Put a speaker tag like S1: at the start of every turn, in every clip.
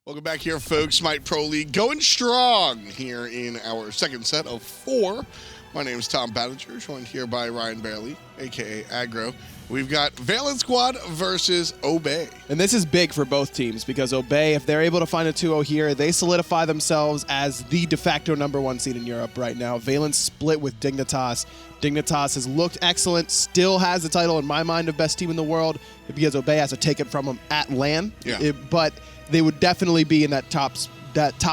S1: Welcome back here, folks. Smite Pro League going strong here in our second set of 4. My name is Tom Ballinger, joined here by Ryan Bailey, a.k.a. Aggro. We've got Valance Squad versus Obey.
S2: And this is big for both teams because Obey, if they're able to find a 2-0 here, they solidify themselves as the de facto #1 seed in Europe right now. Valance split with Dignitas. Dignitas has looked excellent, still has the title in my mind of best team in the world because Obey has to take it from them at LAN.
S1: Yeah.
S2: But they would definitely be in that top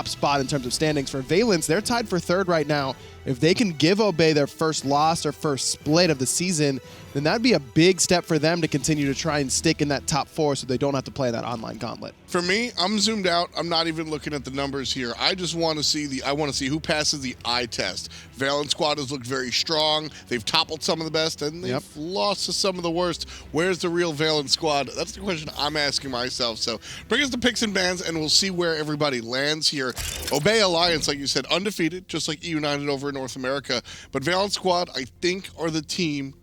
S2: spot in terms of standings. For Valance, they're tied for 3rd right now. If they can give Obey their first loss or first split of the season, then that'd be a big step for them to continue to try and stick in that top 4 so they don't have to play that online gauntlet.
S1: For me, I'm zoomed out. I'm not even looking at the numbers here. I just want to see who passes the eye test. Valance Squad has looked very strong. They've toppled some of the best, and they've lost to some of the worst. Where's the real Valance Squad? That's the question I'm asking myself. So bring us the picks and bans, and we'll see where everybody lands here. Obey Alliance, like you said, undefeated, just like United over in North America. But Valance Squad, I think, are the team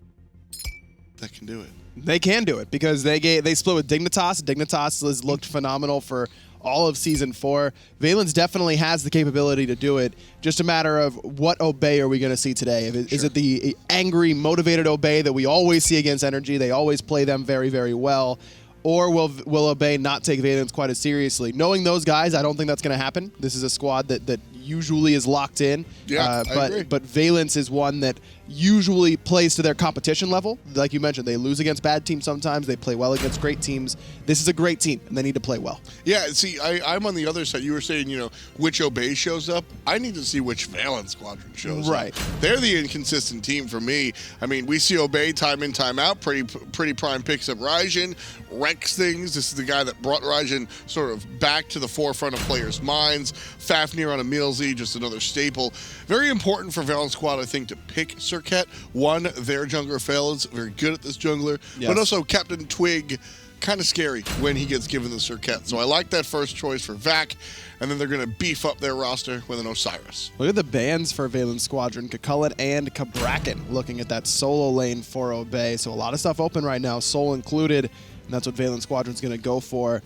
S1: that can do it.
S2: They can do it because they split with Dignitas. Dignitas has looked phenomenal for all of Season 4. Valance definitely has the capability to do it. Just a matter of what Obey are we going to see today? Is it the angry, motivated Obey that we always see against Energy? They always play them very, very well. Or will Obey not take Valance quite as seriously? Knowing those guys, I don't think that's going to happen. This is a squad that usually is locked in.
S1: Yeah, I agree.
S2: But Valance is one that usually plays to their competition level. Like you mentioned, they lose against bad teams sometimes. They play well against great teams. This is a great team, and they need to play well.
S1: Yeah, see, I'm on the other side. You were saying, which Obey shows up. I need to see which Valance Squadron shows up. They're the inconsistent team for me. I mean, we see Obey time in, time out. PrettyPriMe picks up Raijin, wrecks things. This is the guy that brought Raijin sort of back to the forefront of players' minds. Fafnir on EmilZy, just another staple. Very important for Valance Squad, I think, to pick Serqet. One, their jungler Faeles, very good at this jungler. Yes. But also CaptainTwig, kind of scary when he gets given the Serqet. So I like that first choice for Vac, and then they're going to beef up their roster with an Osiris.
S2: Look at the bans for Valance Squadron, Kakullet and Kabrakan, looking at that solo lane for Obey. So a lot of stuff open right now, Soul included. And that's what Valance Squadron's going to go for.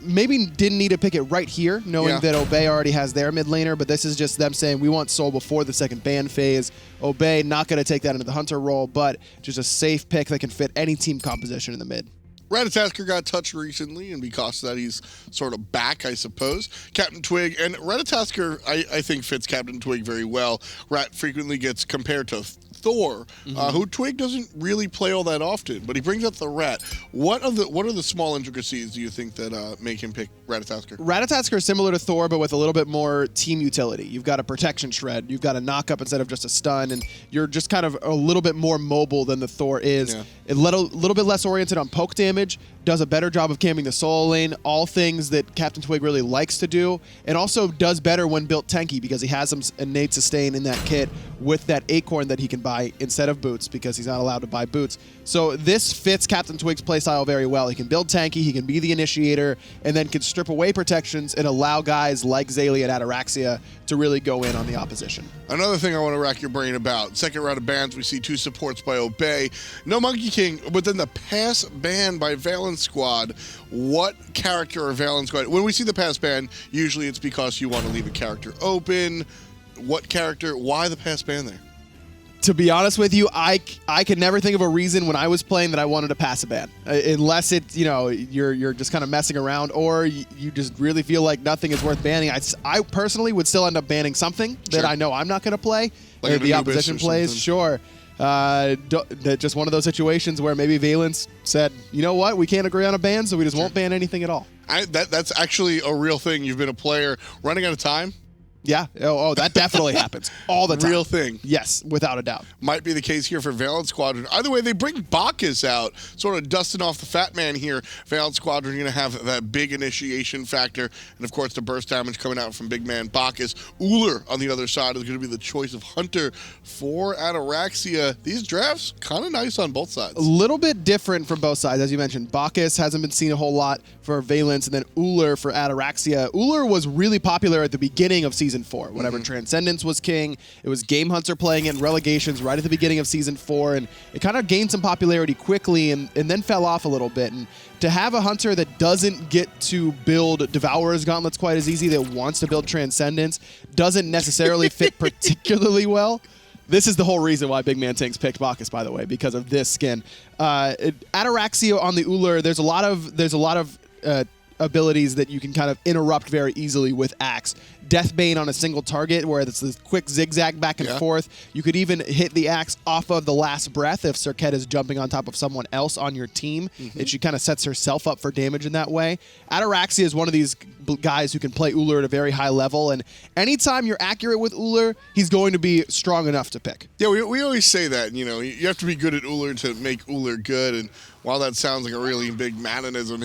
S2: Maybe didn't need to pick it right here, knowing that Obey already has their mid laner, but this is just them saying we want Soul before the second ban phase. Obey not going to take that into the Hunter role, but just a safe pick that can fit any team composition in the mid.
S1: Ratatoskr got touched recently, and because of that, he's sort of back, I suppose. CaptainTwig, and Ratatoskr, I think, fits CaptainTwig very well. Rat frequently gets compared to Thor, who Twig doesn't really play all that often, but he brings up the Rat. What are the small intricacies do you think that make him pick Ratatoskr?
S2: Ratatoskr is similar to Thor, but with a little bit more team utility. You've got a protection shred, you've got a knock up instead of just a stun, and you're just kind of a little bit more mobile than the Thor is. Yeah. A little bit less oriented on poke damage, does a better job of camping the solo lane, all things that CaptainTwig really likes to do, and also does better when built tanky because he has some innate sustain in that kit with that acorn that he can buy instead of boots because he's not allowed to buy boots. So this fits CaptainTwig's playstyle very well. He can build tanky, he can be the initiator, and then can strip away protections and allow guys like Xaliea and Ataraxia to really go in on the opposition.
S1: Another thing I want to rack your brain about, second round of bans, we see 2 supports by Obey. No Monkey King, but then the pass ban by Valance Squad. What character or Valance Squad? When we see the pass ban, usually it's because you want to leave a character open. What character? Why the pass ban there?
S2: To be honest with you, I could never think of a reason when I was playing that I wanted to pass a ban, unless it you're just kind of messing around or you just really feel like nothing is worth banning. I personally would still end up banning something that I know I'm not going to play.
S1: Like
S2: the opposition plays, sure. Just one of those situations where maybe Valance said, you know what, we can't agree on a ban, so we just won't ban anything at all.
S1: That's actually a real thing. You've been a player running out of time.
S2: Yeah. Oh, that definitely happens all the time.
S1: Real thing.
S2: Yes, without a doubt.
S1: Might be the case here for Valance Squadron. Either way, they bring Bacchus out, sort of dusting off the fat man here. Valance Squadron going to have that big initiation factor. And, of course, the burst damage coming out from big man Bacchus. Ullr on the other side is going to be the choice of Hunter for Ataraxia. These drafts, kind of nice on both sides.
S2: A little bit different from both sides, as you mentioned. Bacchus hasn't been seen a whole lot for Valance, and then Ullr for Ataraxia. Ullr was really popular at the beginning of Season Season 4. Whenever Transcendence was king, it was Game Hunter playing it in relegations right at the beginning of Season 4, and it kind of gained some popularity quickly and then fell off a little bit. And to have a Hunter that doesn't get to build Devourer's Gauntlets quite as easy, that wants to build Transcendence, doesn't necessarily fit particularly well. This is the whole reason why BigManTingz picked Bacchus, by the way, because of this skin. Ataraxia on the Ullr, there's a lot of abilities that you can kind of interrupt very easily with Axe. Deathbane on a single target, where it's this quick zigzag back and forth. You could even hit the Axe off of the last breath if Serqet is jumping on top of someone else on your team. And she kind of sets herself up for damage in that way. Ataraxia is one of these guys who can play Ullr at a very high level, and anytime you're accurate with Ullr, he's going to be strong enough to pick.
S1: Yeah, we always say that, you know, you have to be good at Ullr to make Ullr good, and while that sounds like a really big mannerism,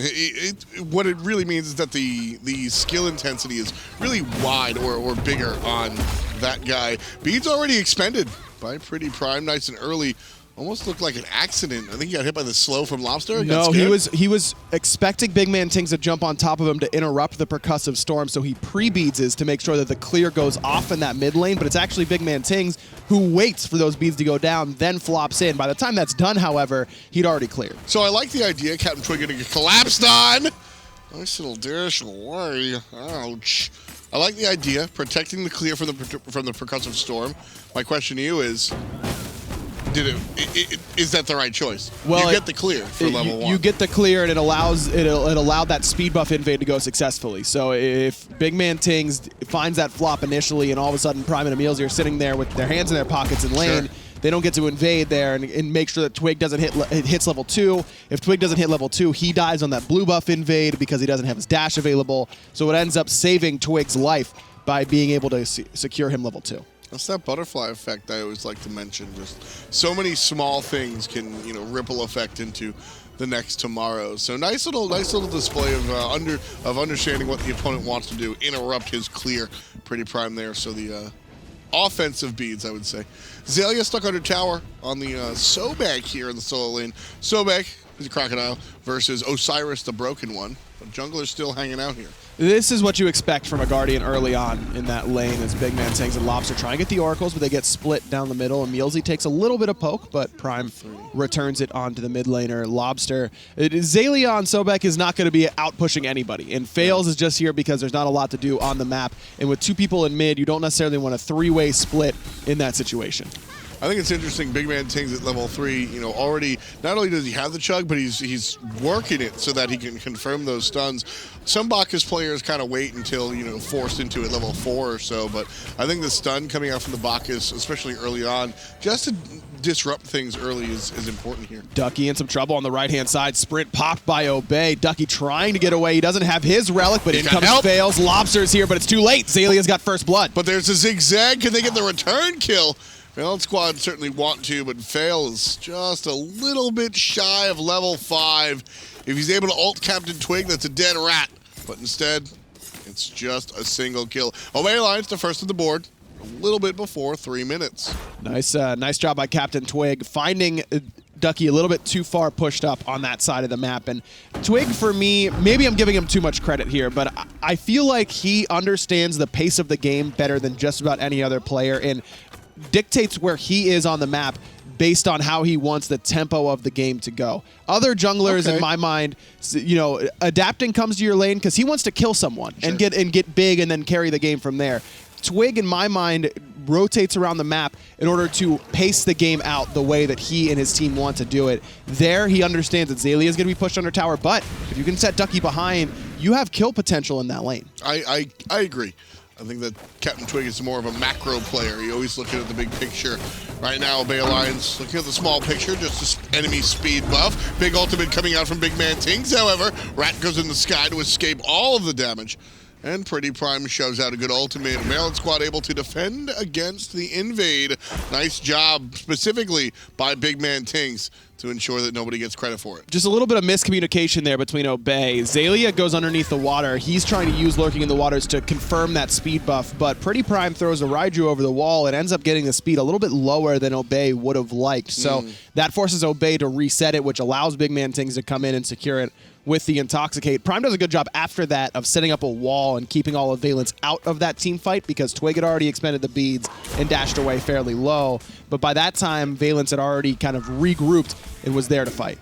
S1: what it really means is that the skill intensity is really wide or bigger on that guy. Bead's already expended by PrettyPriMe, nice and early. Almost looked like an accident. I think he got hit by the slow from Lawbster.
S2: No, he was expecting BigManTingz to jump on top of him to interrupt the percussive storm, so he pre-beads to make sure that the clear goes off in that mid lane, but it's actually BigManTingz who waits for those beads to go down, then flops in. By the time that's done, however, he'd already cleared.
S1: So I like the idea, CaptainTwig getting collapsed on. Nice little dash away. Ouch. I like the idea, protecting the clear from the percussive storm. My question to you is, is that the right choice? Well, you get the clear for level 1.
S2: You get the clear, and it allowed that speed buff invade to go successfully. So if BigManTingz finds that flop initially, and all of a sudden Prime and EmilZy are sitting there with their hands in their pockets in lane, they don't get to invade there and make sure that Twig doesn't hits level 2. If Twig doesn't hit level 2, he dies on that blue buff invade because he doesn't have his dash available. So it ends up saving Twig's life by being able to secure him level 2.
S1: That's that butterfly effect I always like to mention. Just so many small things can, you know, ripple effect into the next tomorrow. So nice little display of understanding what the opponent wants to do. Interrupt his clear. PrettyPriMe there. So the offensive beads, I would say. Xaliea stuck under tower on the Sobek here in the solo lane. Sobek is a crocodile versus Osiris, the broken one. But jungler's still hanging out here.
S2: This is what you expect from a Guardian early on in that lane, as BigManTingz and Lawbster try and get the oracles, but they get split down the middle. EmilZy takes a little bit of poke, but Prime returns it onto the mid laner. Lawbster. Xaliea on Sobek is not going to be out pushing anybody, and Faeles is just here because there's not a lot to do on the map. And with 2 people in mid, you don't necessarily want a 3-way split in that situation.
S1: I think it's interesting, BigManTingz at level 3, you know, already, not only does he have the chug, but he's working it so that he can confirm those stuns. Some Bacchus players kind of wait until, you know, forced into it level 4 or so, but I think the stun coming out from the Bacchus, especially early on, just to disrupt things early is important here.
S2: Ducky in some trouble on the right-hand side. Sprint popped by Obey. Ducky trying to get away. He doesn't have his relic, but in comes Faeles. Lobster's here, but it's too late. Xalia's got first blood.
S1: But there's a zigzag. Can they get the return kill? Valance Squad certainly want to, but Faeles just a little bit shy of level 5. If he's able to ult CaptainTwig, that's a dead rat. But instead, it's just a single kill. Obey Alliance, the first of the board, a little bit before 3 minutes.
S2: Nice job by CaptainTwig, finding Ducky a little bit too far pushed up on that side of the map. And Twig, for me, maybe I'm giving him too much credit here, but I feel like he understands the pace of the game better than just about any other player, and dictates where he is on the map based on how he wants the tempo of the game to go. Other junglers, in my mind, you know, adapting comes to your lane because he wants to kill someone and get big and then carry the game from there. Twig, in my mind, rotates around the map in order to pace the game out the way that he and his team want to do it. There, he understands that Xaliea is going to be pushed under tower, but if you can set Ducky behind, you have kill potential in that lane.
S1: I agree. I think that CaptainTwig is more of a macro player. He always looking at the big picture. Right now, Obey Alliance looking at the small picture, just an enemy speed buff. Big ultimate coming out from BigManTingz. However, Rat goes in the sky to escape all of the damage. And PrettyPriMe shoves out a good ultimate. Valance Squad able to defend against the invade. Nice job, specifically by BigManTingz, to ensure that nobody gets credit for it.
S2: Just a little bit of miscommunication there between Obey. Xaliea goes underneath the water. He's trying to use Lurking in the Waters to confirm that speed buff, but PrettyPriMe throws a Raiju over the wall and ends up getting the speed a little bit lower than Obey would have liked. So that forces Obey to reset it, which allows BigManTingz to come in and secure it with the Intoxicate. Prime does a good job after that of setting up a wall and keeping all of Valance out of that team fight because Twig had already expended the beads and dashed away fairly low. But by that time, Valance had already kind of regrouped and was there to fight.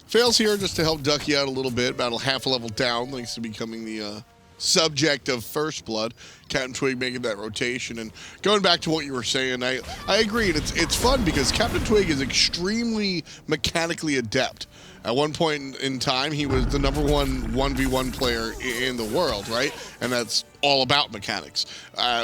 S1: Faeles here just to help Ducky out a little bit, about a half a level down, thanks to becoming the subject of First Blood. CaptainTwig making that rotation. And going back to what you were saying, I agree. It's fun because CaptainTwig is extremely mechanically adept. At one point in time, he was the #1 1v1 player in the world, right? And that's all about mechanics.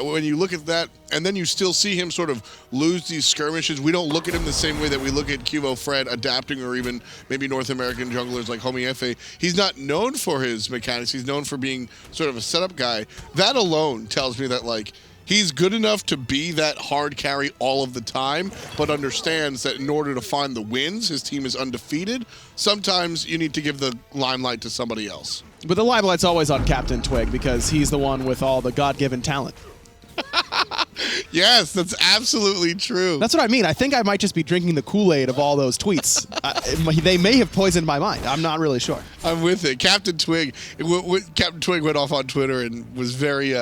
S1: When you look at that, and then you still see him sort of lose these skirmishes, we don't look at him the same way that we look at Cubo Fred adapting, or even maybe North American junglers like Homie Efe. He's not known for his mechanics. He's known for being sort of a setup guy. That alone tells me that, like, he's good enough to be that hard carry all of the time, but understands that in order to find the wins, his team is undefeated. Sometimes you need to give the limelight to somebody else.
S2: But the limelight's always on CaptainTwig because he's the one with all the God-given talent.
S1: Yes, that's absolutely true.
S2: That's what I mean. I think I might just be drinking the Kool-Aid of all those tweets. They may have poisoned my mind. I'm not really sure.
S1: I'm with it. CaptainTwig went off on Twitter and was very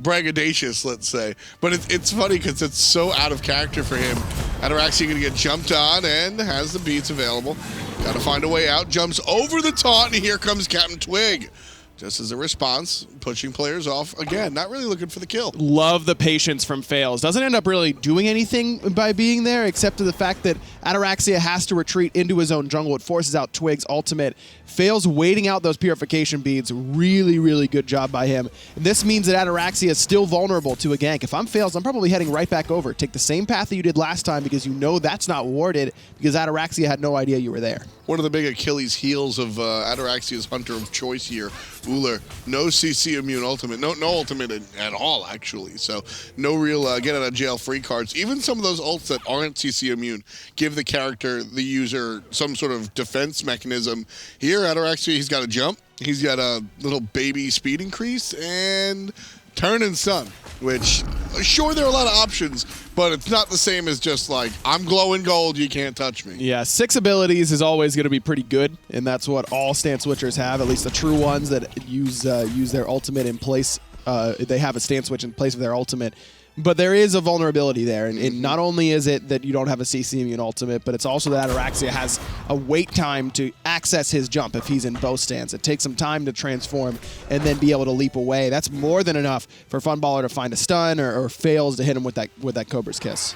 S1: braggadocious, let's say. But it's funny because it's so out of character for him. Ataraxia going to get jumped on and has the beats available. Got to find a way out. Jumps over the taunt, and here comes CaptainTwig. Just as a response, pushing players off. Again, not really looking for the kill.
S2: Love the patience from Faeles. Doesn't end up really doing anything by being there, except to the fact that Ataraxia has to retreat into his own jungle. It forces out Twig's ultimate. Faeles waiting out those purification beads. Really, really good job by him. This means that Ataraxia is still vulnerable to a gank. If I'm Faeles, I'm probably heading right back over. Take the same path that you did last time because you know that's not warded because Ataraxia had no idea you were there.
S1: One of the big Achilles heels of Ataraxia's hunter of choice here, Ullr. No CC immune ultimate. No ultimate at all, actually. So no real get out of jail free cards. Even some of those ults that aren't CC immune give the character, the user, some sort of defense mechanism. Here, Ataraxia, he's got a jump. He's got a little baby speed increase and turn and stun, which, sure, there are a lot of options, but it's not the same as just like, I'm glowing gold, you can't touch me.
S2: Yeah, 6 abilities is always going to be pretty good, and that's what all stance switchers have, at least the true ones that use their ultimate in place. They have a stance switch in place of their ultimate. But there is a vulnerability there, and not only is it that you don't have a CC immune ultimate, but it's also that Ataraxia has a wait time to access his jump if he's in bow stance. It takes some time to transform and then be able to leap away. That's more than enough for Funballer to find a stun or Faeles to hit him with that Cobra's Kiss.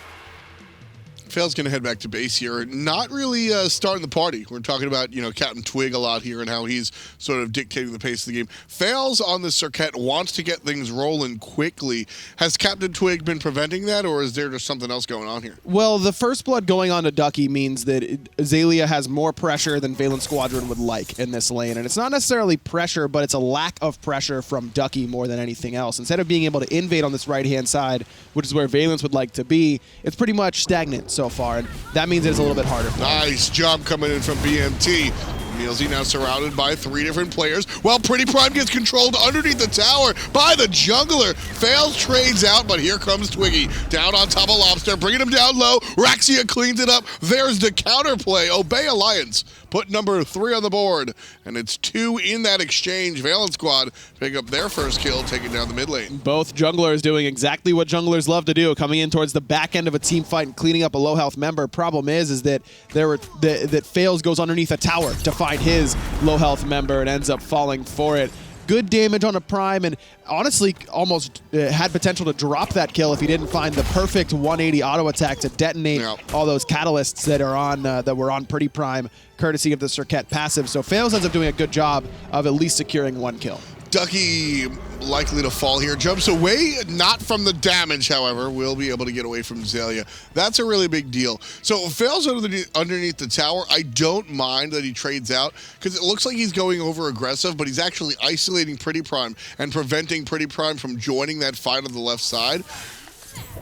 S1: Faeles going to head back to base here. Not really starting the party. We're talking about, CaptainTwig a lot here and how he's sort of dictating the pace of the game. Faeles on the Serqet wants to get things rolling quickly. Has CaptainTwig been preventing that, or is there just something else going on here?
S2: Well, the first blood going on to Ducky means that Xaliea has more pressure than Valance Squadron would like in this lane. And it's not necessarily pressure, but it's a lack of pressure from Ducky more than anything else. Instead of being able to invade on this right-hand side, which is where Valance would like to be, it's pretty much stagnant so far, and that means it's a little bit harder.
S1: Nice job coming in from BMT. EmilZy now surrounded by 3 different players, while PrettyPriMe gets controlled underneath the tower by the jungler. Faeles trades out, but here comes Twiggy down on top of Lawbster, bringing him down low. Raxia cleans it up. There's the counterplay. Obey Alliance put number 3 on the board, and it's 2 in that exchange. Valance Squad pick up their first kill, taking down the mid lane.
S2: Both junglers doing exactly what junglers love to do, coming in towards the back end of a team fight and cleaning up a low health member. Problem is that that Faeles goes underneath a tower to find his low health member and ends up falling for it. Good damage on a Prime, and honestly almost had potential to drop that kill if he didn't find the perfect 180 auto attack to detonate all those catalysts that are on that were on PrettyPriMe, courtesy of the Serqet passive. So Faeles ends up doing a good job of at least securing 1 kill.
S1: Ducky likely to fall here. Jumps away, not from the damage, however. Will be able to get away from Xaliea. That's a really big deal. So Faeles underneath the tower. I don't mind that he trades out because it looks like he's going over aggressive, but he's actually isolating PrettyPriMe and preventing PrettyPriMe from joining that fight on the left side.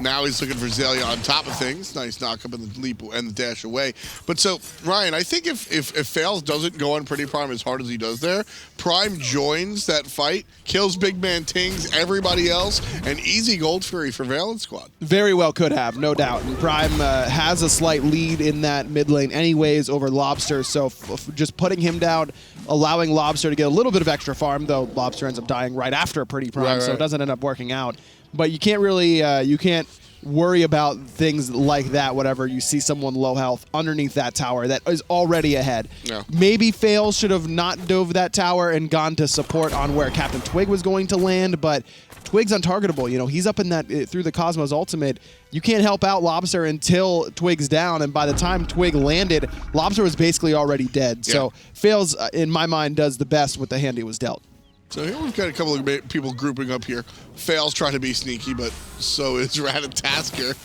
S1: Now he's looking for Xaliea on top of things. Nice knock up and the leap and the dash away. But so, Ryan, I think if Faeles doesn't go on PrettyPriMe as hard as he does there, Prime joins that fight, kills BigManTingz, everybody else, and easy Gold Fury for Valance Squad.
S2: Very well could have, no doubt. And Prime has a slight lead in that mid lane anyways over Lawbster, so just putting him down, allowing Lawbster to get a little bit of extra farm, though Lawbster ends up dying right after PrettyPriMe, so it doesn't end up working out. But you can't really, you can't worry about things like that whenever you see someone low health underneath that tower that is already ahead.
S1: Yeah.
S2: Maybe Faeles should have not dove that tower and gone to support on where CaptainTwig was going to land, but Twig's untargetable. You know, he's up in that through the Cosmos ultimate. You can't help out Lawbster until Twig's down, and by the time Twig landed, Lawbster was basically already dead. Yeah. So Faeles, in my mind, does the best with the hand he was dealt.
S1: So here we've got a couple of people grouping up here. Faeles trying to be sneaky, but so is Ratatoskr.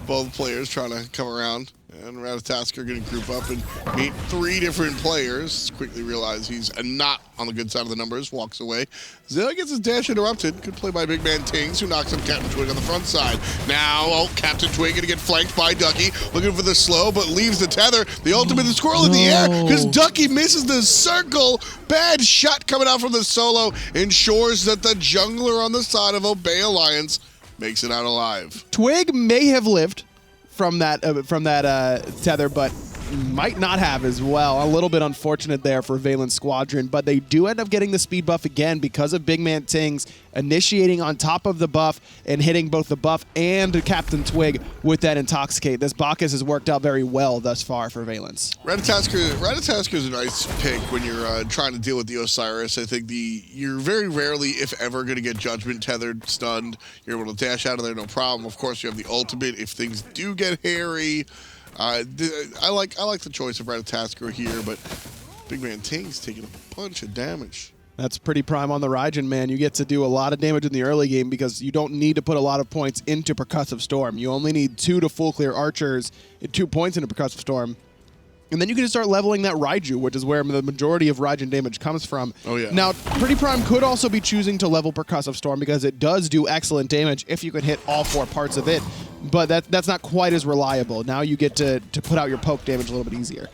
S1: Both players trying to come around. And Ratatoskr going to group up and meet 3 different players. Quickly realize he's not on the good side of the numbers. Walks away. Xaliea gets his dash interrupted. Good play by BigManTingz, who knocks up CaptainTwig on the front side. Now, CaptainTwig going to get flanked by Ducky. Looking for the slow, but leaves the tether. The ultimate, the squirrel in the air, because Ducky misses the circle. Bad shot coming out from the solo. Ensures that the jungler on the side of Obey Alliance makes it out alive.
S2: Twig may have lived from that tether, but might not have as well. A little bit unfortunate there for Valance Squadron, but they do end up getting the speed buff again because of BigManTingz initiating on top of the buff and hitting both the buff and CaptainTwig with that Intoxicate. This Bacchus has worked out very well thus far for Valance.
S1: Ratatoskr is a nice pick when you're trying to deal with the Osiris. I think you're very rarely, if ever, going to get Judgment tethered, stunned. You're able to dash out of there, no problem. Of course, you have the ultimate if things do get hairy. I like the choice of Ratatoskr here, but BigManTingz taking a bunch of damage.
S2: That's PrettyPriMe on the Raijin, man. You get to do a lot of damage in the early game because you don't need to put a lot of points into Percussive Storm. You only need 2 to full clear archers, 2 points into Percussive Storm. And then you can just start leveling that Raiju, which is where the majority of Raijin damage comes from.
S1: Oh, yeah.
S2: Now, PrettyPriMe could also be choosing to level Percussive Storm because it does do excellent damage if you can hit all 4 parts of it. But that's not quite as reliable. Now you get to put out your poke damage a little bit easier.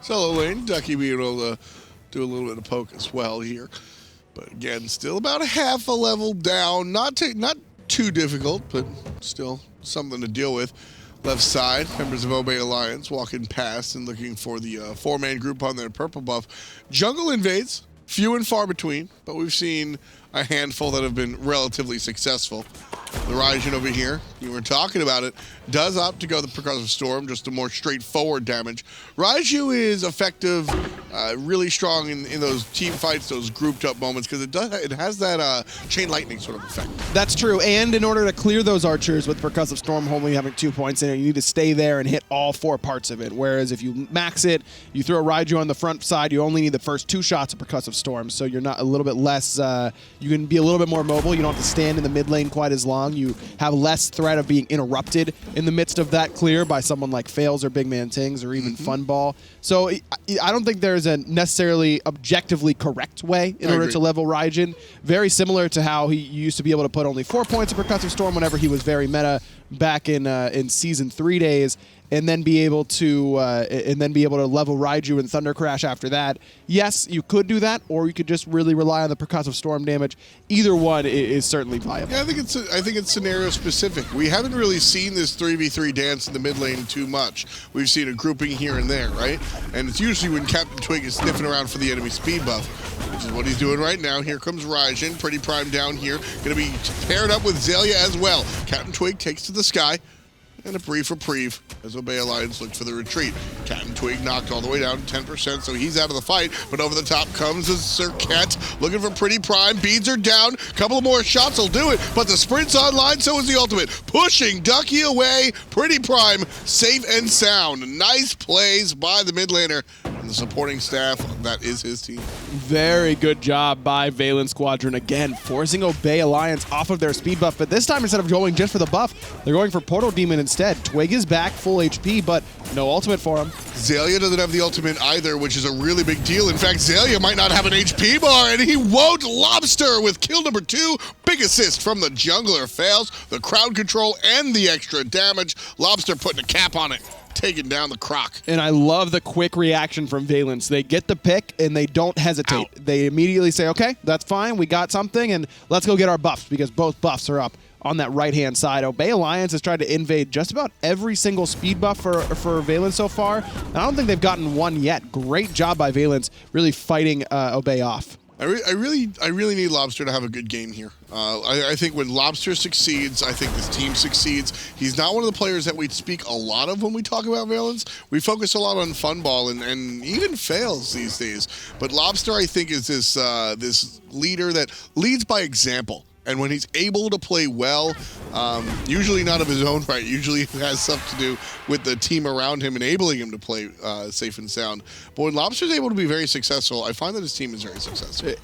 S1: Solo lane, Ducky being able to do a little bit of poke as well here. But again, still about a half a level down. Not too difficult, but still something to deal with. Left side, members of Obey Alliance walking past and looking for the 4-man group on their purple buff. Jungle invades, few and far between, but we've seen a handful that have been relatively successful. The Raijin over here, you were talking about it, does opt to go the Percussive Storm, just a more straightforward damage. Raiju is effective, really strong in those team fights, those grouped up moments, because it has that chain lightning sort of effect.
S2: That's true, and in order to clear those archers with Percussive Storm only having 2 points in it, you need to stay there and hit all 4 parts of it. Whereas if you max it, you throw a Raiju on the front side, you only need the first 2 shots of Percussive Storm, so you're not a little bit less, you can be a little bit more mobile, you don't have to stand in the mid lane quite as long, you have less threat of being interrupted in the midst of that clear by someone like Faeles or BigManTingz or even Funballer. So I don't think there's a necessarily objectively correct way in order to level Raijin. Very similar to how he used to be able to put only 4 points of Percussive Storm whenever he was very meta back in Season 3 days, and then be able to level Raiju and Thunder Crash after that. Yes, you could do that, or you could just really rely on the Percussive Storm damage. Either one is certainly viable.
S1: Yeah, I think it's scenario specific. We haven't really seen this 3v3 dance in the mid lane too much. We've seen a grouping here and there, right? And it's usually when CaptainTwig is sniffing around for the enemy speed buff, which is what he's doing right now. Here comes Raijin, PrettyPriMe down here, going to be paired up with Xaliea as well. CaptainTwig takes to the sky. And a brief reprieve as Obey Alliance looked for the retreat. CaptainTwig knocked all the way down to 10%, so he's out of the fight. But over the top comes the Serqet, looking for PrettyPriMe. Beads are down. A couple of more shots will do it, but the sprint's online, so is the ultimate. Pushing Ducky away. PrettyPriMe safe and sound. Nice plays by the mid laner. and the supporting staff, that is his team.
S2: Very good job by Valance Squadron again, forcing Obey Alliance off of their speed buff, but this time instead of going just for the buff, they're going for Portal Demon instead. Twig is back, full HP, but no ultimate for him.
S1: Xaliea doesn't have the ultimate either, which is a really big deal. In fact, Xaliea might not have an HP bar, and he won't. Lawbster with kill number 2. Big assist from the jungler. Fails the crowd control and the extra damage. Lawbster putting a cap on it, taking down the croc.
S2: And I love the quick reaction from Valance. They get the pick and they don't hesitate.
S1: Ow.
S2: They immediately say, okay, that's fine. We got something and let's go get our buffs because both buffs are up on that right-hand side. Obey Alliance has tried to invade just about every single speed buff for Valance so far. And I don't think they've gotten one yet. Great job by Valance really fighting Obey off.
S1: I really need Lawbster to have a good game here. I think when Lawbster succeeds, I think this team succeeds. He's not one of the players that we speak a lot of when we talk about Valance. We focus a lot on Funball and even Faeles these days. But Lawbster, I think, is this this leader that leads by example. And when he's able to play well, usually not of his own right, usually it has something to do with the team around him enabling him to play safe and sound. But when Lawbster's able to be very successful, I find that his team is very successful.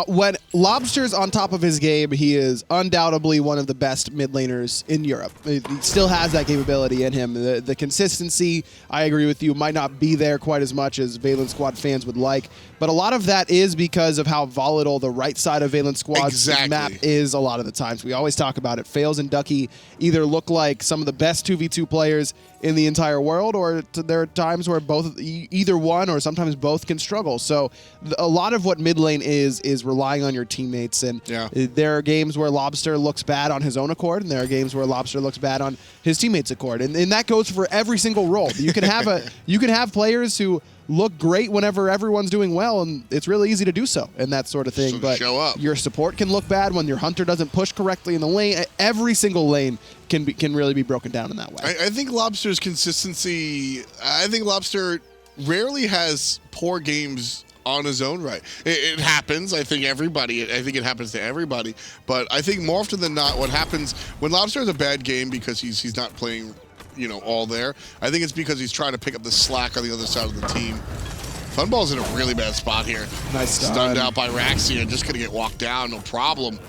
S2: When Lawbster's on top of his game, he is undoubtedly one of the best mid laners in Europe. He still has that capability in him. The consistency, I agree with you, might not be there quite as much as Valance Squad fans would like. But a lot of that is because of how volatile the right side of Valance Squad's map is a lot of the times. We always talk about it. Faeles and Ducky either look like some of the best 2v2 players in the entire world, or there are times where either one or sometimes both can struggle. So a lot of what mid lane is relying on your teammates, and there are games where Lawbster looks bad on his own accord, and there are games where Lawbster looks bad on his teammates' accord, and that goes for every single role. You can have players who look great whenever everyone's doing well, and it's really easy to do so and that sort of thing.
S1: So
S2: but
S1: show up.
S2: Your support can look bad when your hunter doesn't push correctly in the lane. Every single lane can really be broken down in that way.
S1: I think Lawbster's consistency, I think Lawbster rarely has poor games on his own right. It happens. I think it happens to everybody. But I think more often than not, what happens when Lawbster has a bad game because he's not playing, all there, I think it's because he's trying to pick up the slack on the other side of the team. Funball's in a really bad spot here.
S2: Nice stun.
S1: Stunned out by Raixia, just gonna get walked down, no problem.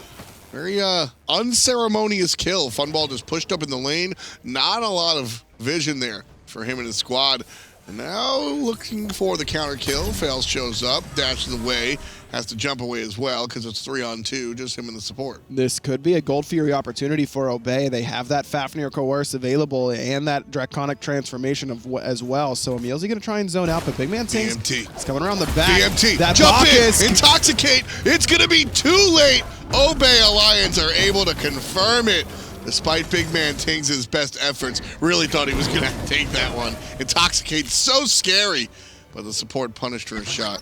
S1: Very unceremonious kill. Funball just pushed up in the lane. Not a lot of vision there for him and his squad. And now looking for the counter kill. Faeles shows up, dashes away, has to jump away as well because it's 3-on-2, just him and the support.
S2: This could be a Gold Fury opportunity for Obey. They have that Fafnir Coerce available and that Draconic Transformation as well. So EmilZy going to try and zone out, but BigManTingz is coming around the back.
S1: BMT,
S2: that
S1: jump
S2: Bacchus.
S1: in, intoxicate. It's going to be too late. Obey Alliance are able to confirm it. Despite BigManTingz' best efforts, really thought he was going to take that one. Intoxicate, so scary, but the support punished her shot.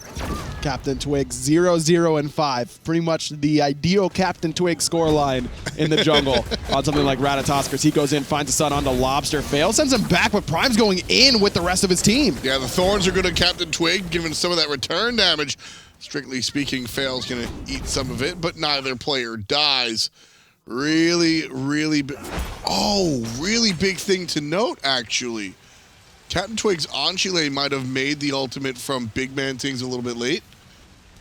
S2: CaptainTwig 0-0-5. Pretty much the ideal CaptainTwig scoreline in the jungle on something like Ratatoskr. He goes in, finds the stun onto Lawbster. Faeles sends him back, but Prime's going in with the rest of his team.
S1: Yeah, the Thorns are good at CaptainTwig, giving some of that return damage. Strictly speaking, Faeles going to eat some of it, but neither player dies. Really big thing to note, actually. CaptainTwig's Xaliea might have made the ultimate from BigManTingz a little bit late.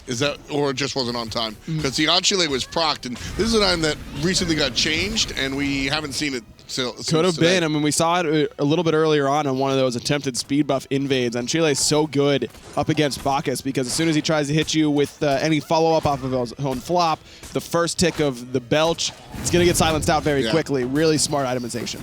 S1: Is that, or it just wasn't on time? Because the Xaliea was procced, and this is an item that recently got changed, and we haven't seen it since
S2: Could have
S1: today.
S2: been. I mean, we saw it a little bit earlier on one of those attempted speed buff invades, and Xaliea is so good up against Bacchus because as soon as he tries to hit you with any follow-up off of his own flop, the first tick of the belch, it's going to get silenced out very quickly. Really smart itemization.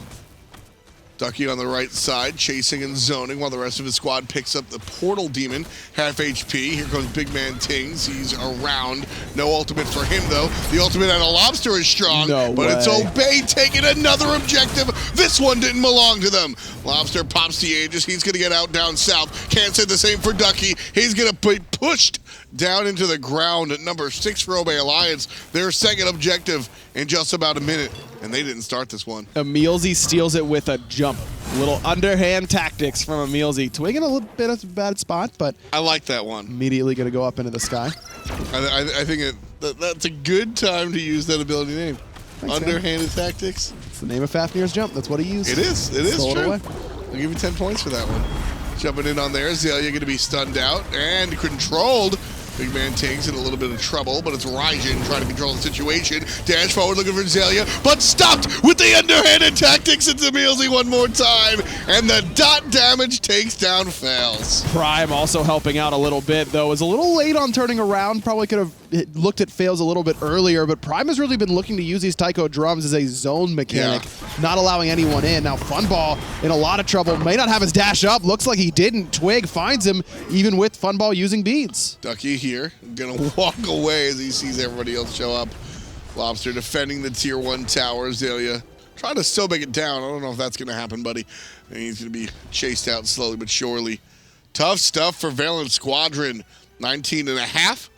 S1: Ducky on the right side, chasing and zoning while the rest of his squad picks up the Portal Demon, half HP. Here goes BigManTingz. He's around. No ultimate for him, though. The ultimate on a Lawbster is strong, but it's Obey taking another objective. This one didn't belong to them. Lawbster pops the Aegis. He's going to get out down south. Can't say the same for Ducky. He's going to be pushed down into the ground at number 6 for Obey Alliance. Their second objective in just about a minute, and they didn't start this one.
S2: EmilZy steals it with a jump. A little underhand tactics from EmilZy. Twig in a little bit of a bad spot, but
S1: I like that one.
S2: Immediately going to go up into the sky.
S1: I think that's a good time to use that ability name.
S2: Thanks,
S1: Underhanded tactics.
S2: It's the name of Fafnir's jump. That's what he used.
S1: It is. It is
S2: Stole
S1: true.
S2: It away.
S1: I'll give you 10 points for that one. Jumping in on there. Xaliea going to be stunned out and controlled. BigManTingz in a little bit of trouble, but it's Raijin trying to control the situation. Dash forward looking for Xaliea, but stopped with the underhanded tactics. It's EmilZy one more time, and the dot damage takes down Faeles.
S2: Prime also helping out a little bit, though. Was a little late on turning around. Probably could have looked at Faeles a little bit earlier, but Prime has really been looking to use these Taiko drums as a zone mechanic, not allowing anyone in. Now Funball in a lot of trouble. May not have his dash up. Looks like he didn't. Twig finds him, even with Funball using beads.
S1: Ducky here, gonna walk away as he sees everybody else show up. Lawbster defending the tier 1 tower. Xaliea trying to Sobek it down. I don't know if that's gonna happen, buddy. And he's gonna be chased out slowly but surely. Tough stuff for Valance Squadron. 19.5,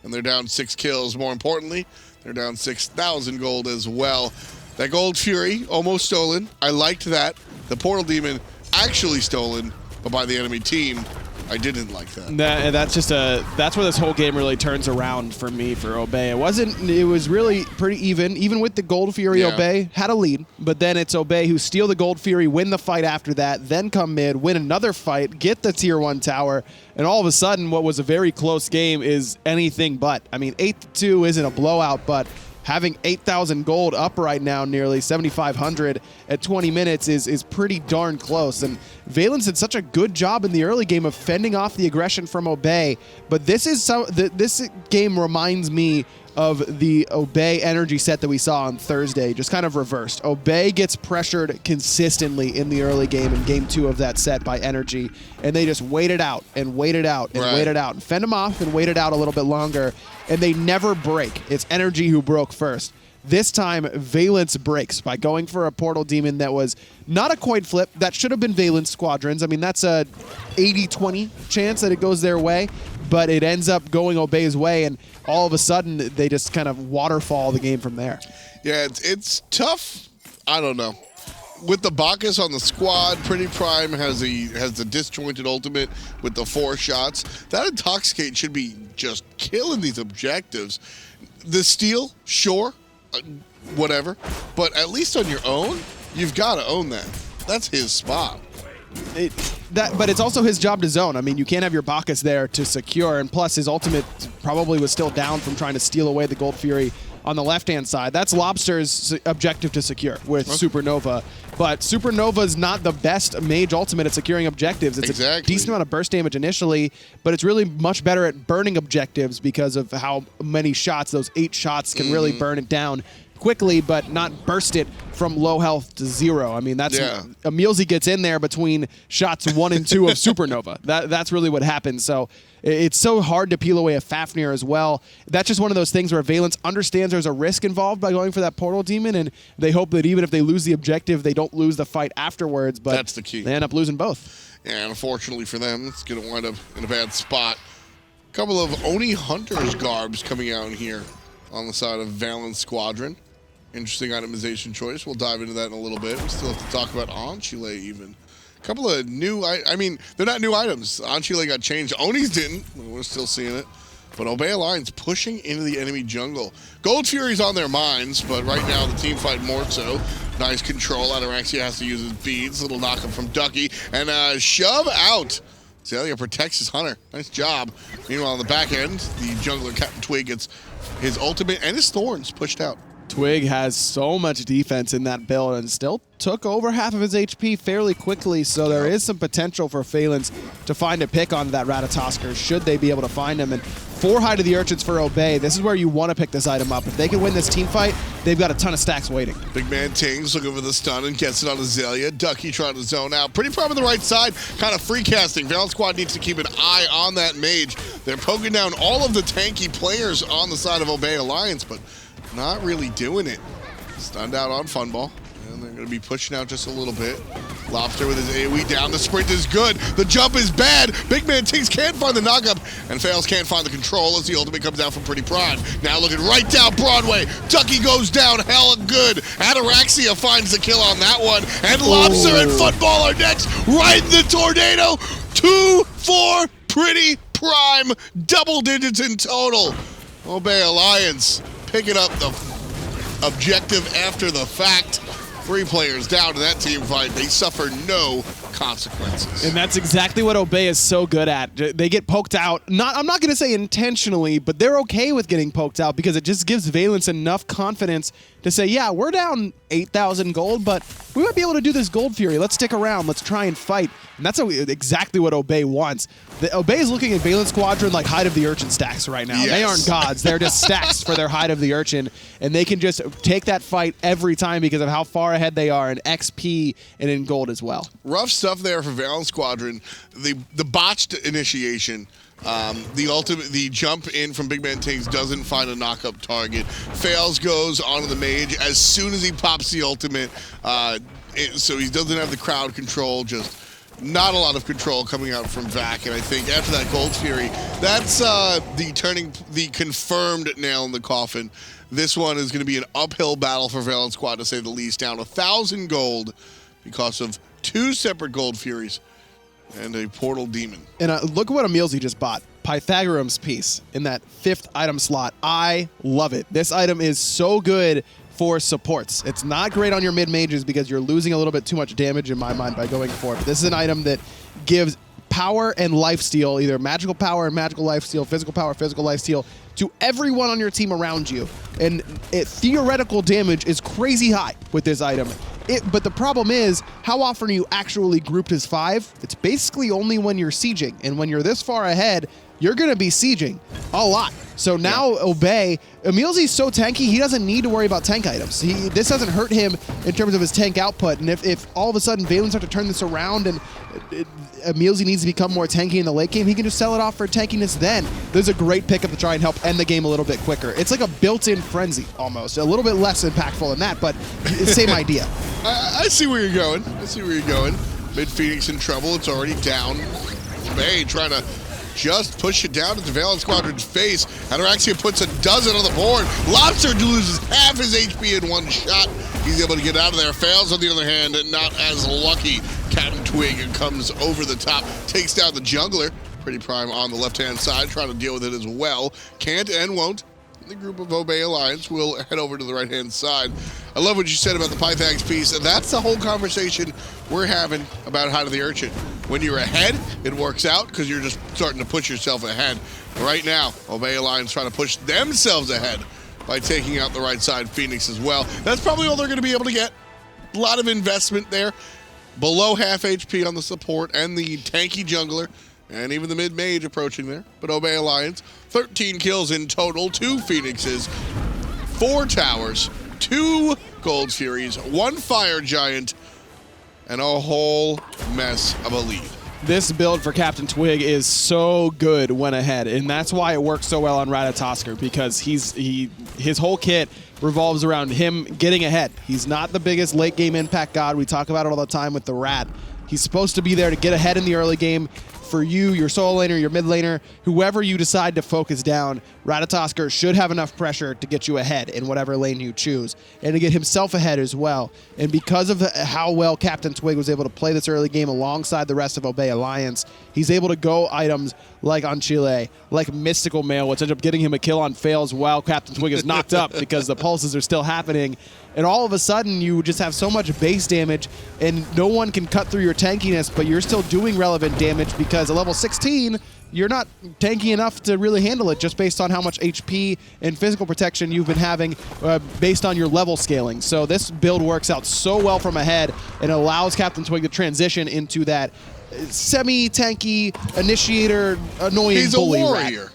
S1: and they're down 6 kills. More importantly, they're down 6,000 gold as well. That Gold Fury almost stolen. I liked that. The Portal Demon actually stolen, but by the enemy team. I didn't like that. That's where this whole game really turns around for me for Obey. It was really pretty even with the Gold Fury. Obey had a lead, but then it's Obey who steal the Gold Fury, win the fight after that, then come mid, win another fight, get the tier 1 tower, and all of a sudden what was a very close game is anything but. I mean, 8-2 isn't a blowout, but having 8,000 gold up right now, nearly 7,500 at 20 minutes is pretty darn close. And Valance did such a good job in the early game of fending off the aggression from Obey. But this game reminds me of the Obey energy set that we saw on Thursday, just kind of reversed. Obey gets pressured consistently in the early game in game 2 of that set by energy, and they just waited out and waited out and waited out and fend them off and waited out a little bit longer, and they never break. It's energy who broke first. This time, Valance breaks by going for a Portal Demon that was not a coin flip. That should have been Valance Squadrons. I mean, that's a 80-20 chance that it goes their way, but it ends up going Obey's way, and all of a sudden, they just kind of waterfall the game from there. Yeah, it's tough. I don't know. With the Bacchus on the squad, PrettyPriMe has the disjointed ultimate with the 4 shots. That Intoxicate should be just killing these objectives. The steal, sure, whatever, but at least on your own, you've got to own that. That's his spot.
S2: But it's also his job to zone. I mean, you can't have your Bacchus there to secure, and plus his ultimate probably was still down from trying to steal away the Gold Fury on the left-hand side. That's Lawbster's objective to secure with Supernova. But Supernova's not the best mage ultimate at securing objectives. It's a decent amount of burst damage initially, but it's really much better at burning objectives because of how many shots, those 8 shots can really burn it down quickly, but not burst it from low health to 0. I mean, that's EmilZy gets in there between shots 1 and 2 of Supernova. That's really what happens. So it's so hard to peel away a Fafnir as well. That's just one of those things where Valance understands there's a risk involved by going for that Portal Demon, and they hope that even if they lose the objective, they don't lose the fight afterwards. But
S1: that's the key.
S2: They end up losing both.
S1: And unfortunately for them, it's going to wind up in a bad spot. A couple of Oni Hunters garbs coming out here on the side of Valance Squadron. Interesting itemization choice. We'll dive into that in a little bit. We still have to talk about Xaliea even. A couple of new, I mean, they're not new items. Xaliea got changed. Oni's didn't. We're still seeing it. But Obey Alliance pushing into the enemy jungle. Gold Fury's on their minds, but right now the team fight more so. Nice control. Ataraxia has to use his beads. Little knockup from Ducky. And shove out. Xaliea protects his hunter. Nice job. Meanwhile, on the back end, the jungler CaptainTwig gets his ultimate and his thorns pushed out.
S2: Twig has so much defense in that build and still took over half of his HP fairly quickly, so there is some potential for Valance to find a pick on that Ratatoskr, should they be able to find him. And 4 high to the Urchins for Obey. This is where you want to pick this item up. If they can win this team fight, they've got a ton of stacks waiting.
S1: BigManTingz looking for the stun and gets it on Xaliea. Ducky trying to zone out. PrettyPriMe on the right side, kind of free casting. Valance Squad needs to keep an eye on that mage. They're poking down all of the tanky players on the side of Obey Alliance, but not really doing it. Stunned out on Funball, and they're going to be pushing out just a little bit. Lawbster with his AoE down. The sprint is good. The jump is bad. BigManTingz can't find the knockup, and Faeles can't find the control as the ultimate comes down from PrettyPriMe. Now looking right down Broadway. Ducky goes down hella good. Ataraxia finds the kill on that one, and Lawbster and Funballer are next. Right in the tornado. 2 for PrettyPriMe. Double digits in total. Obey Alliance picking up the objective after the fact. 3 players down in that team fight. They suffer no consequences.
S2: And that's exactly what Obey is so good at. They get poked out. I'm not going to say intentionally, but they're okay with getting poked out because it just gives Valance enough confidence to say, yeah, we're down 8,000 gold, but we might be able to do this Gold Fury. Let's stick around. Let's try and fight. And that's exactly what Obey wants. Obey is looking at Valance Squadron like Hide of the Urchin stacks right now.
S1: Yes.
S2: They aren't gods. They're just stacks for their Hide of the Urchin, and they can just take that fight every time because of how far ahead they are in XP and in gold as well.
S1: Rough stuff there for Valance Squadron. The botched initiation. The jump in from BigManTingz doesn't find a knock-up target. Faeles goes onto the mage as soon as he pops the ultimate, so he doesn't have the crowd control, just not a lot of control coming out from Vac, and I think after that Gold Fury, that's the confirmed nail in the coffin. This one is going to be an uphill battle for Valance Squad, to say the least, down 1,000 gold because of 2 separate Gold Furies and a Portal Demon.
S2: And look at what EmilZy just bought. Pythagorum's piece in that 5th item slot. I love it. This item is so good for supports. It's not great on your mid-mages because you're losing a little bit too much damage in my mind by going for it. But this is an item that gives power and lifesteal, either magical power and magical lifesteal, physical power, physical lifesteal, to everyone on your team around you. And theoretical damage is crazy high with this item. But the problem is, how often are you actually grouped as 5? It's basically only when you're sieging. And when you're this far ahead, you're going to be sieging a lot. So now Obey, EmilZy's so tanky, he doesn't need to worry about tank items. This doesn't hurt him in terms of his tank output. And if all of a sudden Valance start to turn this around and EmilZy needs to become more tanky in the late game, he can just sell it off for tankiness then. There's a great pickup to try and help end the game a little bit quicker. It's like a built-in frenzy, almost. A little bit less impactful than that, but same idea.
S1: I see where you're going. Mid Phoenix in trouble. It's already down. Obey trying to just push it down into Valance Squadron's face. Ataraxia puts a dozen on the board. Lawbster loses half his HP in one shot. He's able to get out of there. Faeles, on the other hand, not as lucky. CaptainTwig comes over the top, takes down the jungler. PrettyPriMe on the left-hand side, trying to deal with it as well. Can't and won't. The group of Obey Alliance will head over to the right-hand side. I love what you said about the Pythags piece. That's the whole conversation we're having about Hide of the Urchin. When you're ahead, it works out because you're just starting to push yourself ahead. Right now, Obey Alliance trying to push themselves ahead by taking out the right side Phoenix as well. That's probably all they're going to be able to get. A lot of investment there. Below half HP on the support and the tanky jungler. And even the mid-mage approaching there. But Obey Alliance, 13 kills in total, 2 Phoenixes, 4 towers, 2 Gold Furies, 1 Fire Giant, and a whole mess of a lead.
S2: This build for CaptainTwig is so good when ahead, and that's why it works so well on Ratatoskr, because his whole kit revolves around him getting ahead. He's not the biggest late-game impact god. We talk about it all the time with the Rat. He's supposed to be there to get ahead in the early game. For you, your solo laner, your mid laner, whoever you decide to focus down, Ratatoskr should have enough pressure to get you ahead in whatever lane you choose, and to get himself ahead as well. And because of how well CaptainTwig was able to play this early game alongside the rest of Obey Alliance, he's able to go items like on Xaliea, like Mystical Mail, which ended up getting him a kill on Faeles while CaptainTwig is knocked up because the pulses are still happening. And all of a sudden, you just have so much base damage, and no one can cut through your tankiness, but you're still doing relevant damage because at level 16, you're not tanky enough to really handle it just based on how much HP and physical protection you've been having based on your level scaling. So this build works out so well from ahead and allows CaptainTwig to transition into that semi-tanky initiator annoying bully rat.
S1: He's a warrior.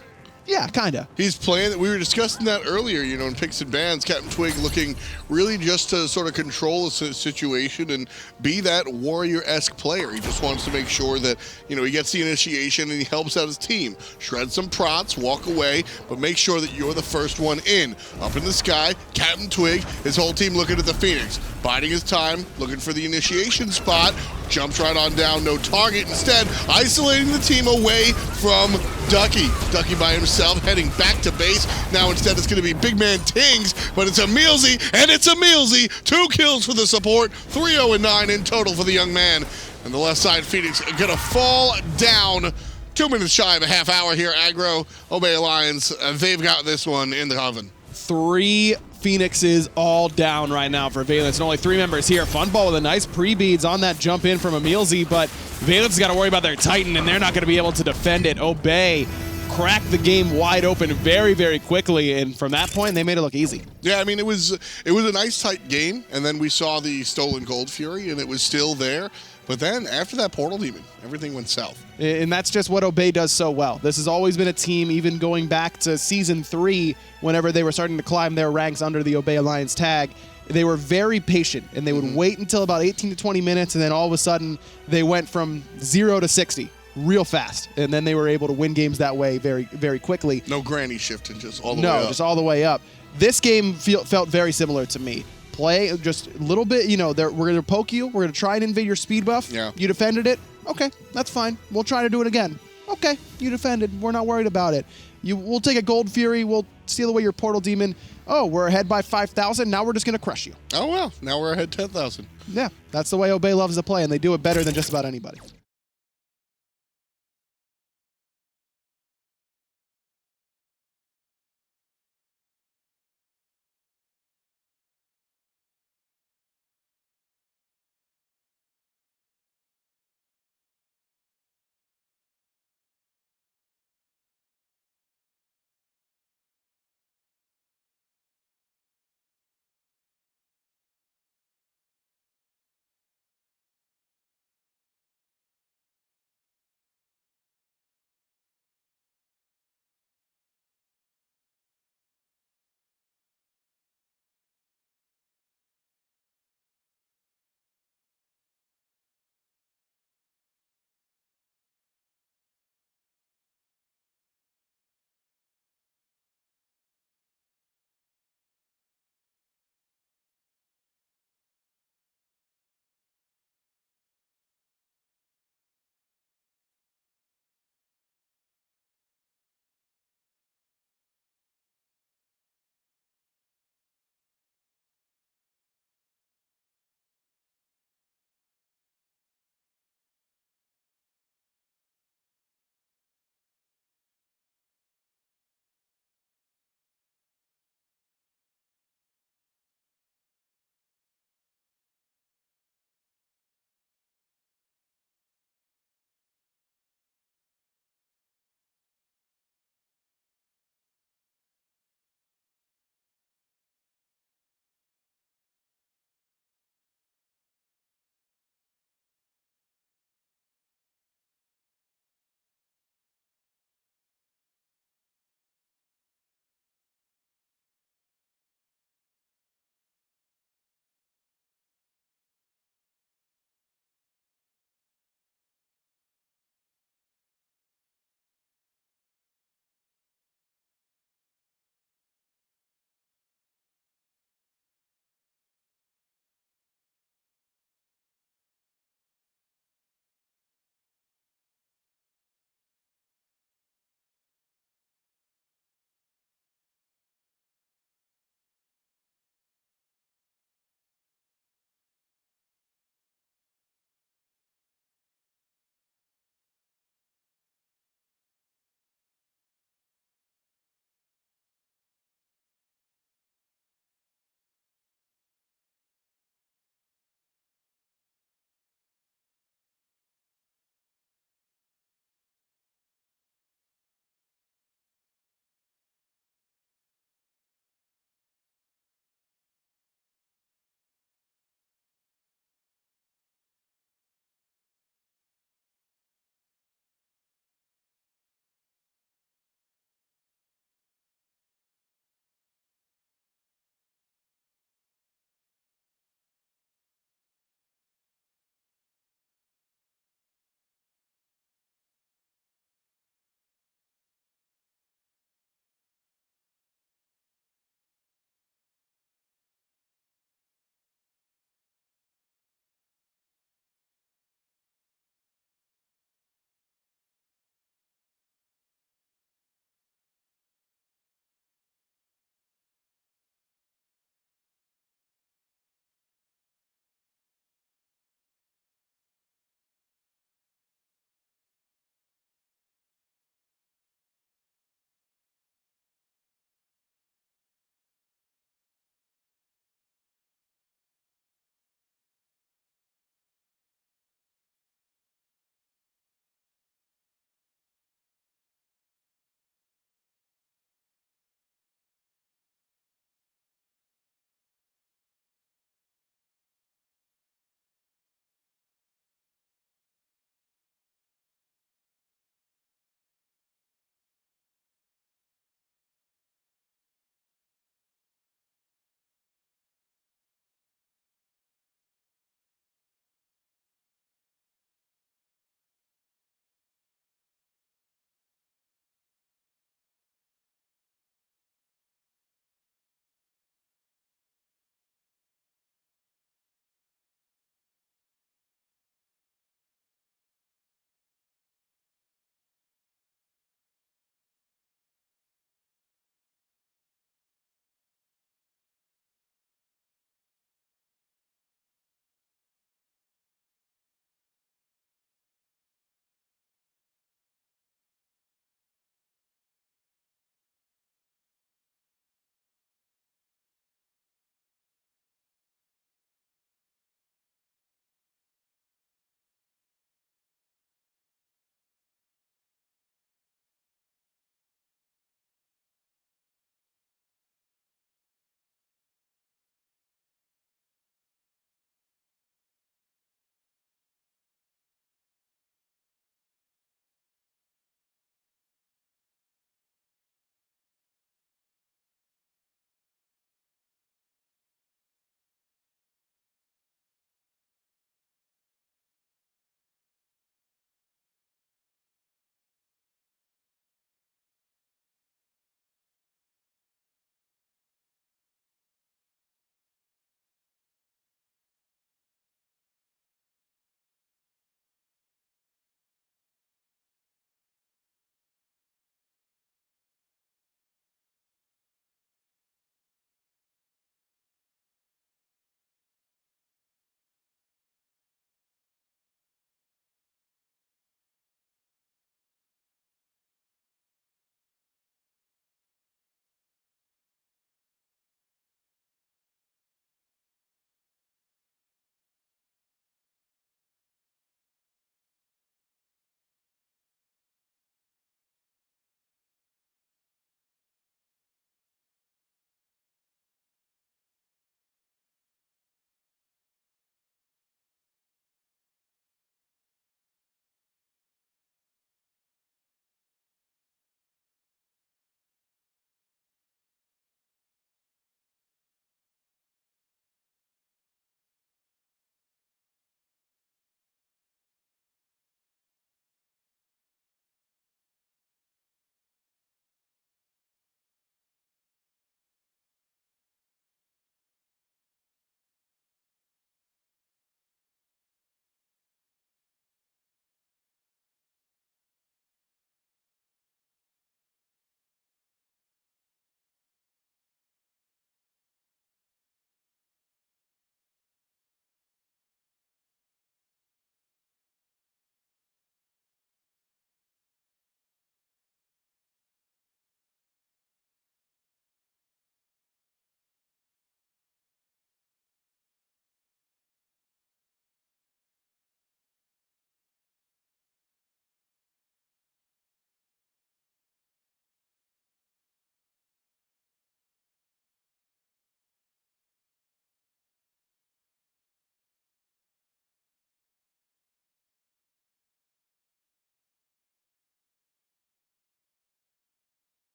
S2: Yeah, kind of.
S1: He's playing, we were discussing that earlier, you know, in picks and bans, CaptainTwig looking really just to sort of control the situation and be that warrior-esque player. He just wants to make sure that, you know, he gets the initiation and he helps out his team. Shred some prots, walk away, but make sure that you're the first one in. Up in the sky, CaptainTwig, his whole team looking at the Phoenix. Biding his time, looking for the initiation spot, jumps right on down, no target. Instead, isolating the team away from Ducky. Ducky by himself, heading back to base. Now instead it's going to be BigManTingz, but it's EmilZy, and it's EmilZy. 2 kills for the support, 3-0-9 in total for the young man. And the left side Phoenix going to fall down. 2 minutes shy of a half hour here, aggro. Obey Alliance, they've got this one in the oven.
S2: 3 Phoenixes all down right now for Valance. And only 3 members here. Funballer with a nice pre-beads on that jump in from EmilZy, but Valance got to worry about their Titan, and they're not going to be able to defend it. Obey cracked the game wide open very, very quickly, and from that point, they made it look easy.
S1: Yeah, I mean, it was a nice, tight game, and then we saw the stolen Gold Fury, and it was still there. But then, after that Portal Demon, everything went south.
S2: And that's just what Obey does so well. This has always been a team, even going back to Season 3, whenever they were starting to climb their ranks under the Obey Alliance tag. They were very patient, and they would wait until about 18 to 20 minutes, and then all of a sudden, they went from 0 to 60 real fast. And then they were able to win games that way very, very quickly.
S1: No granny shifting, just all the way up.
S2: No, just all the way up. This game felt very similar to me. Play just a little bit, you know, we're going to poke you. We're going to try and invade your speed buff.
S1: Yeah.
S2: You defended it. Okay, that's fine. We'll try to do it again. Okay, you defended. We're not worried about it. We'll take a Gold Fury. We'll steal away your Portal Demon. Oh, we're ahead by 5,000. Now we're just going to crush you.
S1: Oh, well. Now we're ahead 10,000.
S2: Yeah, that's the way Obey loves to play, and they do it better than just about anybody.